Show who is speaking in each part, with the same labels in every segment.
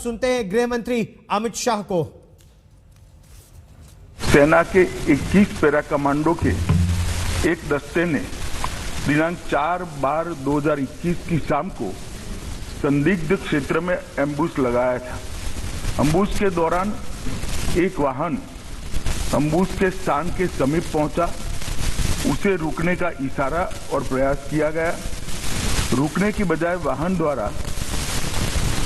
Speaker 1: सुनते हैं गृह मंत्री अमित शाह को।
Speaker 2: सेना के 21 पैरा कमांडो के एक दस्ते ने दिनांक 4/12/2021 की शाम को संदिग्ध क्षेत्र में एम्बुश लगाया था। एम्बुश के दौरान एक वाहन एम्बुश के स्थान के समीप पहुंचा। उसे रुकने का इशारा और प्रयास किया गया। रुकने की बजाय वाहन द्वारा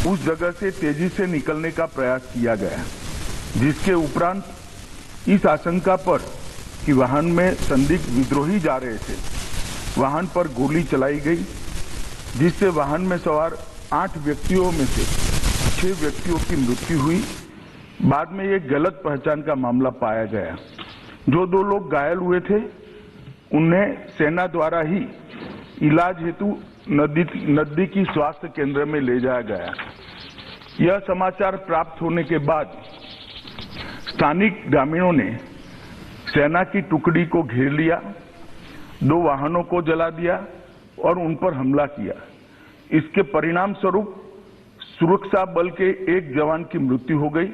Speaker 2: उस जगह से तेजी से निकलने का प्रयास किया गया, जिसके उपरांत इस आशंका पर कि वाहन में संदिग्ध विद्रोही जा रहे थे, वाहन पर गोली चलाई गई, जिससे वाहन में सवार 8 व्यक्तियों में से 6 व्यक्तियों की मृत्यु हुई। बाद में एक गलत पहचान का मामला पाया गया। जो 2 लोग घायल हुए थे उन्हें सेना द्वारा ही इलाज हेतु नजदीकी स्वास्थ्य केंद्र में ले जाया गया। यह समाचार प्राप्त होने के बाद स्थानिक ग्रामीणों ने सेना की टुकड़ी को घेर लिया, 2 वाहनों को जला दिया और उन पर हमला किया। इसके परिणाम स्वरूप सुरक्षा बल के एक जवान की मृत्यु हो गई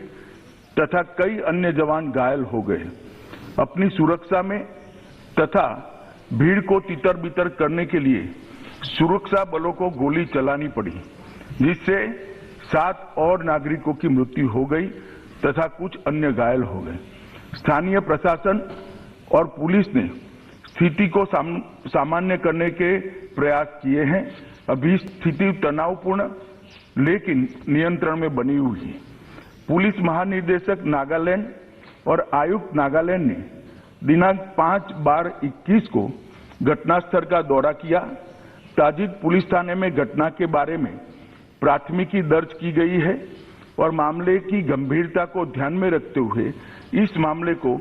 Speaker 2: तथा कई अन्य जवान घायल हो गए। अपनी सुरक्षा में तथा भीड़ को तितर-बितर करने के लिए सुरक्षा बलों को गोली चलानी पड़ी, जिससे 7 और नागरिकों की मृत्यु हो गई तथा कुछ अन्य घायल हो गए। स्थानीय प्रशासन और पुलिस ने स्थिति को सामान्य करने के प्रयास किए हैं। अभी स्थिति तनावपूर्ण लेकिन नियंत्रण में बनी हुई है। पुलिस महानिदेशक नागालैंड और आयुक्त नागालैंड ने दिनांक 5/12/21 को घटनास्थल का दौरा किया। ताजिक पुलिस थाने में घटना के बारे में प्राथमिकी दर्ज की गई है और मामले की गंभीरता को ध्यान में रखते हुए इस मामले को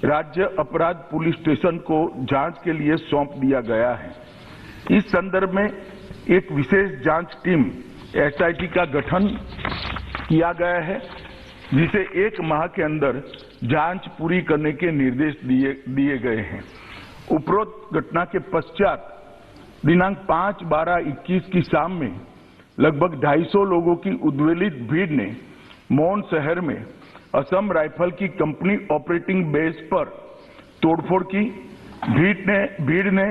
Speaker 2: राज्य अपराध पुलिस स्टेशन को जांच के लिए सौंप दिया गया है। इस संदर्भ में एक विशेष जांच टीम एसआईटी का गठन किया गया है, जिसे 1 माह के अंदर जांच पूरी करने के निर्देश दिए गए हैं। उपरोक्त घटना के पश्चात दिनांक 5/12/21 की शाम में लगभग 250 लोगों की उद्वेलित भीड़ ने मौन शहर में असम राइफल की कंपनी ऑपरेटिंग बेस पर तोड़फोड़ की। भीड़ ने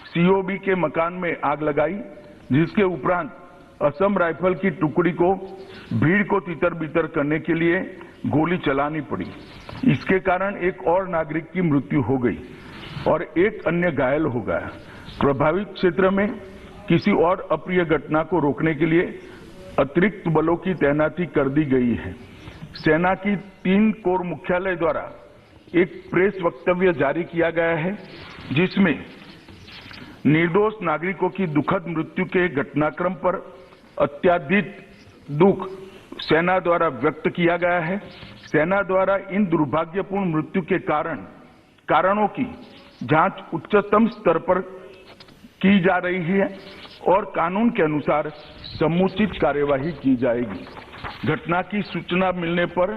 Speaker 2: सीओबी के मकान में आग लगाई, जिसके उपरांत असम राइफल की टुकड़ी को भीड़ को तितर-बितर करने के लिए गोली चलानी पड़ी। इसके कारण एक और नागरिक की मृत्यु हो गई और एक अन्य घायल हो गया। प्रभावित क्षेत्र में किसी और अप्रिय घटना को रोकने के लिए अतिरिक्त बलों की तैनाती कर दी गई है। सेना की 3 कोर मुख्यालय द्वारा एक प्रेस वक्तव्य जारी किया गया है, जिसमें निर्दोष नागरिकों की दुखद मृत्यु के घटनाक्रम पर अत्यधिक दुख सेना द्वारा व्यक्त किया गया है। सेना द्वारा इन दुर्भाग्यपूर्ण मृत्यु के कारणों की जांच उच्चतम स्तर पर की जा रही है और कानून के अनुसार समुचित कार्यवाही की जाएगी। घटना की सूचना मिलने पर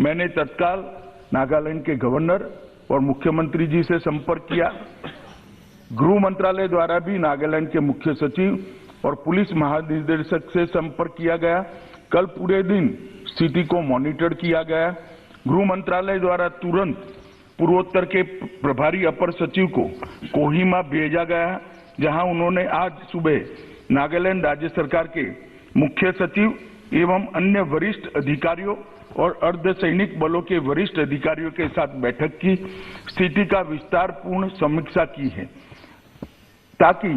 Speaker 2: मैंने तत्काल नागालैंड के गवर्नर और मुख्यमंत्री जी से संपर्क किया। गृह मंत्रालय द्वारा भी नागालैंड के मुख्य सचिव और पुलिस महानिदेशक से संपर्क किया गया। कल पूरे दिन स्थिति को मॉनिटर किया गया। गृह मंत्रालय द्वारा तुरंत पूर्वोत्तर के प्रभारी अपर सचिव को कोहिमा भेजा गया, जहां उन्होंने आज सुबह नागालैंड राज्य सरकार के मुख्य सचिव एवं अन्य वरिष्ठ अधिकारियों और अर्धसैनिक बलों के वरिष्ठ अधिकारियों के साथ बैठक की, स्थिति का विस्तारपूर्ण समीक्षा की है, ताकि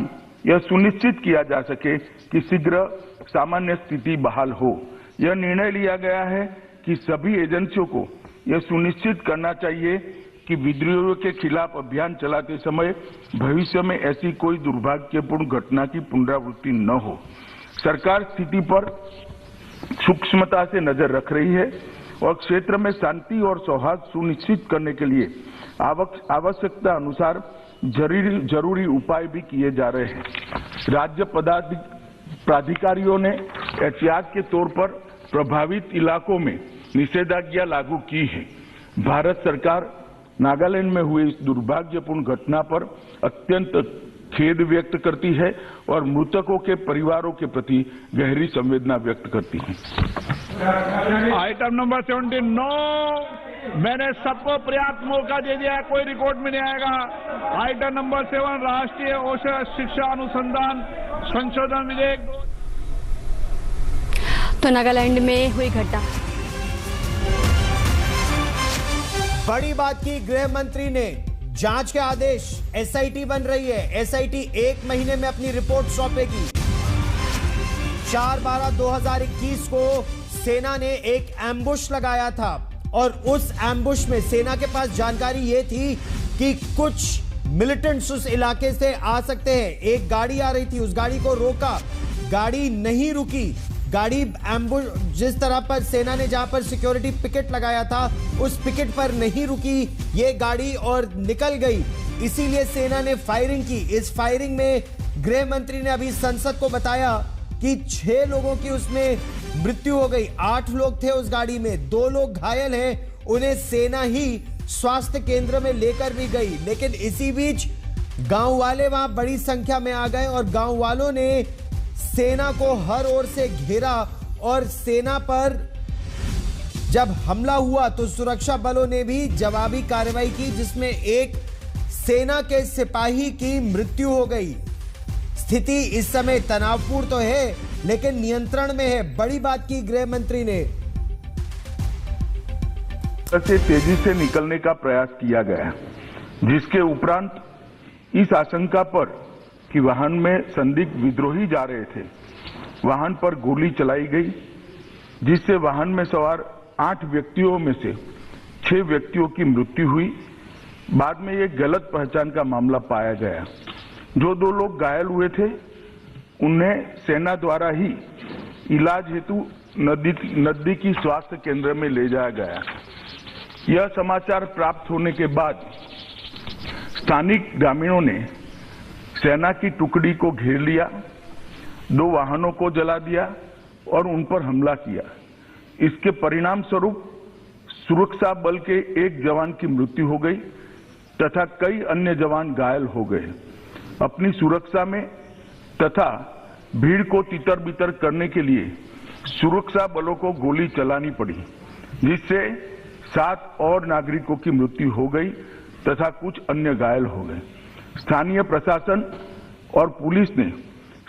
Speaker 2: यह सुनिश्चित किया जा सके कि शीघ्र सामान्य स्थिति बहाल हो। यह निर्णय लिया गया है कि सभी एजेंसियों को यह सुनिश्चित करना चाहिए कि विद्रोहियों के खिलाफ अभियान चलाते समय भविष्य में ऐसी कोई दुर्भाग्यपूर्ण घटना की पुनरावृत्ति न हो। सरकार स्थिति पर सूक्ष्मता से नजर रख रही है और क्षेत्र में शांति और सौहार्द सुनिश्चित करने के लिए आवश्यकता अनुसार जरूरी उपाय भी किए जा रहे हैं। राज्य प्राधिकारियों ने एहतियात के तौर पर प्रभावित इलाकों में निषेधाज्ञा लागू की है। भारत सरकार नागालैंड में हुई इस दुर्भाग्यपूर्ण घटना पर अत्यंत खेद व्यक्त करती है और मृतकों के परिवारों के प्रति गहरी संवेदना व्यक्त करती है।
Speaker 3: Item number 17 no. मैंने सबको पर्याप्त मौका दे दिया है, कोई रिकॉर्ड में नहीं आएगा। आइटम नंबर 7 राष्ट्रीय औषध शिक्षा अनुसंधान संशोधन विधेयक।
Speaker 4: तो नागालैंड में हुई घटना।
Speaker 1: बड़ी बात की गृह मंत्री ने, जांच के आदेश, एसआईटी बन रही है। एसआईटी 1 महीने में अपनी रिपोर्ट सौंपेगी। 4/12/2021 को सेना ने एक एम्बुश लगाया था और उस एम्बुश में सेना के पास जानकारी यह थी कि कुछ मिलिटेंट्स उस इलाके से आ सकते हैं। एक गाड़ी आ रही थी, उस गाड़ी को रोका, गाड़ी नहीं रुकी। गाड़ी एम्बुश जिस तरह पर सेना ने जहां पर सिक्योरिटी पिकेट लगाया था उस पिकेट पर नहीं रुकी ये गाड़ी और निकल गई। इसीलिए सेना ने फायरिंग की। इस फायरिंग में गृह मंत्री ने अभी संसद को बताया कि 6 लोगों की उसमें मृत्यु हो गई। 8 लोग थे उस गाड़ी में, 2 लोग घायल हैं। उन्हें सेना ही स्वास्थ्य केंद्र में लेकर भी गई। लेकिन इसी बीच गांव वाले वहां बड़ी संख्या में आ गए और गांव वालों ने सेना को हर ओर से घेरा और सेना पर जब हमला हुआ तो सुरक्षा बलों ने भी जवाबी कार्रवाई की, जिसमें एक सेना के सिपाही की मृत्यु हो गई। स्थिति इस समय तनावपूर्ण तो है लेकिन नियंत्रण में है। बड़ी बात की गृह मंत्री ने।
Speaker 2: से तेजी से निकलने का प्रयास किया गया, जिसके उपरांत इस आशंका पर कि वाहन में संदिग्ध विद्रोही जा रहे थे, वाहन पर गोली चलाई गई, जिससे वाहन में सवार 8 व्यक्तियों में से 6 व्यक्तियों की मृत्यु हुई। बाद में एक गलत पहचान का मामला पाया गया। जो 2 लोग घायल हुए थे उन्हें सेना द्वारा ही इलाज हेतु नजदीकी स्वास्थ्य केंद्र में ले जाया गया। यह समाचार प्राप्त होने के बाद स्थानिक ग्रामीणों ने सेना की टुकड़ी को घेर लिया, 2 वाहनों को जला दिया और उन पर हमला किया। इसके परिणाम स्वरूप सुरक्षा बल के एक जवान की मृत्यु हो गई तथा कई अन्य जवान घायल हो गए। अपनी सुरक्षा में तथा भीड़ को तितर-बितर करने के लिए सुरक्षा बलों को गोली चलानी पड़ी, जिससे 7 और नागरिकों की मृत्यु हो गई तथा कुछ अन्य घायल हो गए। स्थानीय प्रशासन और पुलिस ने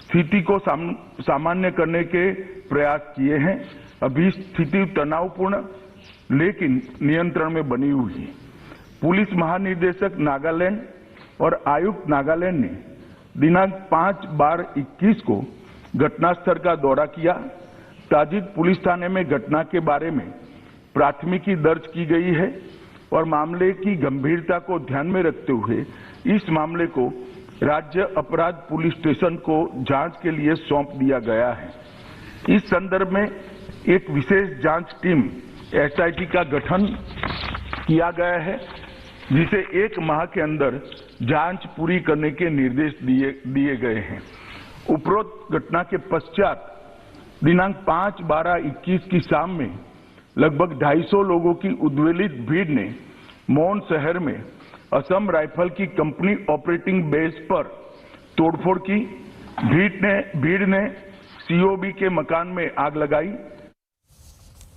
Speaker 2: स्थिति को सामान्य करने के प्रयास किए हैं। अभी स्थिति तनावपूर्ण लेकिन नियंत्रण में बनी हुई है। पुलिस महानिदेशक नागालैंड और आयुक्त नागालैंड ने दिनांक 5/12/21 को घटनास्थल का दौरा किया। ताजिद पुलिस थाने में घटना के बारे में प्राथमिकी दर्ज की गई है और मामले की गंभीरता को ध्यान में रखते हुए इस मामले को राज्य अपराध पुलिस स्टेशन को जांच के लिए सौंप दिया गया है। इस संदर्भ में एक विशेष जांच टीम एसआईटी का गठन किया गया है, जिसे 1 माह के अंदर जांच पूरी करने के निर्देश दिए गए हैं। उपरोक्त घटना के पश्चात दिनांक 5/12/21 की शाम में लगभग 250 लोगों की उद्वेलित भीड़ ने मौन शहर में असम राइफल की कंपनी ऑपरेटिंग बेस पर तोड़फोड़ की। भीड़ ने सीओबी के मकान में आग लगाई।